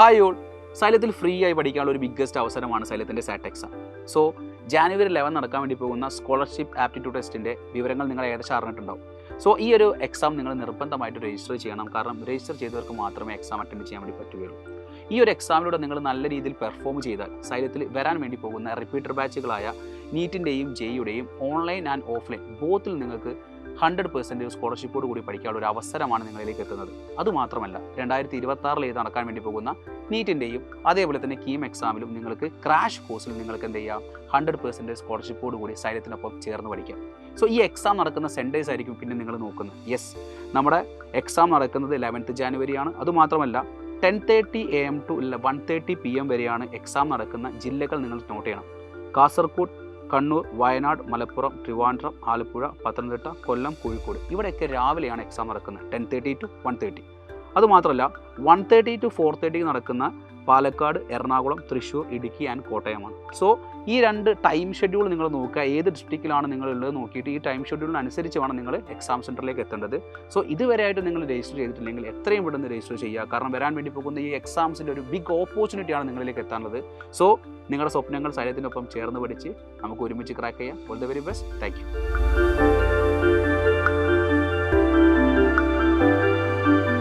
Hi all, സൈലത്തിൽ free ആയി പഠിക്കാനുള്ള ഒരു ബിഗ്ഗസ്റ്റ് അവസരമാണ് സൈലത്തിൻ്റെ സാറ്റ് എക്സാം. സോ ജാനുവരി 11 നടക്കാൻ വേണ്ടി പോകുന്ന സ്കോളർഷിപ്പ് ആപ്റ്റിറ്റ്യൂഡ് ടെസ്റ്റിൻ്റെ വിവരങ്ങൾ നിങ്ങൾ ഏകദേശം അറിഞ്ഞിട്ടുണ്ടാവും. സോ ഈ ഒരു എക്സാം നിങ്ങൾ നിർബന്ധമായിട്ട് രജിസ്റ്റർ ചെയ്യണം. കാരണം രജിസ്റ്റർ ചെയ്തവർക്ക് മാത്രമേ എക്സാം അറ്റൻഡ് ചെയ്യാൻ വേണ്ടി പറ്റുകയുള്ളൂ. ഈ ഒരു എക്സാമിലൂടെ നിങ്ങൾ നല്ല രീതിയിൽ പെർഫോം ചെയ്താൽ സൈലത്തിൽ വരാൻ വേണ്ടി പോകുന്ന റിപ്പീറ്റർ ബാച്ചുകളായ നീറ്റിൻ്റെയും ജെയുടെയും ഓൺലൈൻ ആൻഡ് ഓഫ്ലൈൻ ബോത്തിൽ നിങ്ങൾക്ക് 100% സ്കോളർഷിപ്പോട് കൂടി പഠിക്കാനുള്ള ഒരു അവസരമാണ് നിങ്ങളിലേക്ക് എത്തുന്നത്. അതുമാത്രമല്ല 2026 നടക്കാൻ വേണ്ടി പോകുന്ന നീറ്റിൻ്റെയും അതേപോലെ തന്നെ കീം എക്സാമിലും നിങ്ങൾക്ക് ക്രാഷ് കോഴ്സിൽ നിങ്ങൾക്ക് എന്ത് ചെയ്യാം 100% സ്കോളർഷിപ്പോട് കൂടി സൈലത്തിനൊപ്പം ചേർന്ന് പഠിക്കാം. സോ ഈ എക്സാം നടക്കുന്ന സെൻറ്റേഴ്സ് ആയിരിക്കും പിന്നെ നിങ്ങൾ നോക്കുന്നത്. യെസ്, നമ്മുടെ എക്സാം നടക്കുന്നത് 11th ജാനുവരിയാണ്. അതുമാത്രമല്ല 10:30 AM to 1:30 PM വരെയാണ് എക്സാം നടക്കുന്ന ജില്ലകൾ നിങ്ങൾ നോട്ട് ചെയ്യണം. കാസർഗോഡ്, കണ്ണൂർ, വയനാട്, മലപ്പുറം, ട്രിവാൻഡ്രം, ആലപ്പുഴ, പത്തനംതിട്ട, കൊല്ലം, കോഴിക്കോട് ഇവിടെയൊക്കെ രാവിലെയാണ് എക്സാം നടക്കുന്നത് 10:30 to 1:30. അതുമാത്രമല്ല 1:30 to 4:30 നടക്കുന്ന പാലക്കാട്, എറണാകുളം, തൃശ്ശൂർ, ഇടുക്കി ആൻഡ് കോട്ടയമാണ്. സോ ഈ രണ്ട് ടൈം ഷെഡ്യൂൾ നിങ്ങൾ നോക്കുക, ഏത് ഡിസ്ട്രിക്റ്റിലാണ് നിങ്ങളുള്ളത് നോക്കിയിട്ട് ഈ ടൈം ഷെഡ്യൂളിനനുസരിച്ച് വേണം നിങ്ങൾ എക്സാം സെൻറ്ററിലേക്ക് എത്തേണ്ടത്. സോ ഇതുവരെയായിട്ട് നിങ്ങൾ രജിസ്റ്റർ ചെയ്തിട്ടില്ലെങ്കിൽ എത്രയും പെട്ടെന്ന് രജിസ്റ്റർ ചെയ്യുക. കാരണം വരാൻ വേണ്ടി പോകുന്ന ഈ എക്സാംസിൻ്റെ ഒരു ബിഗ് ഓപ്പർച്യൂണിറ്റിയാണ് നിങ്ങളിലേക്ക് എത്താനുള്ളത്. സോ നിങ്ങളുടെ സ്വപ്നങ്ങൾ സൈലത്തിനൊപ്പം ചേർന്ന് പഠിച്ച് നമുക്ക് ഒരുമിച്ച് ക്രാക്ക് ചെയ്യാം. All the very best. Thank you.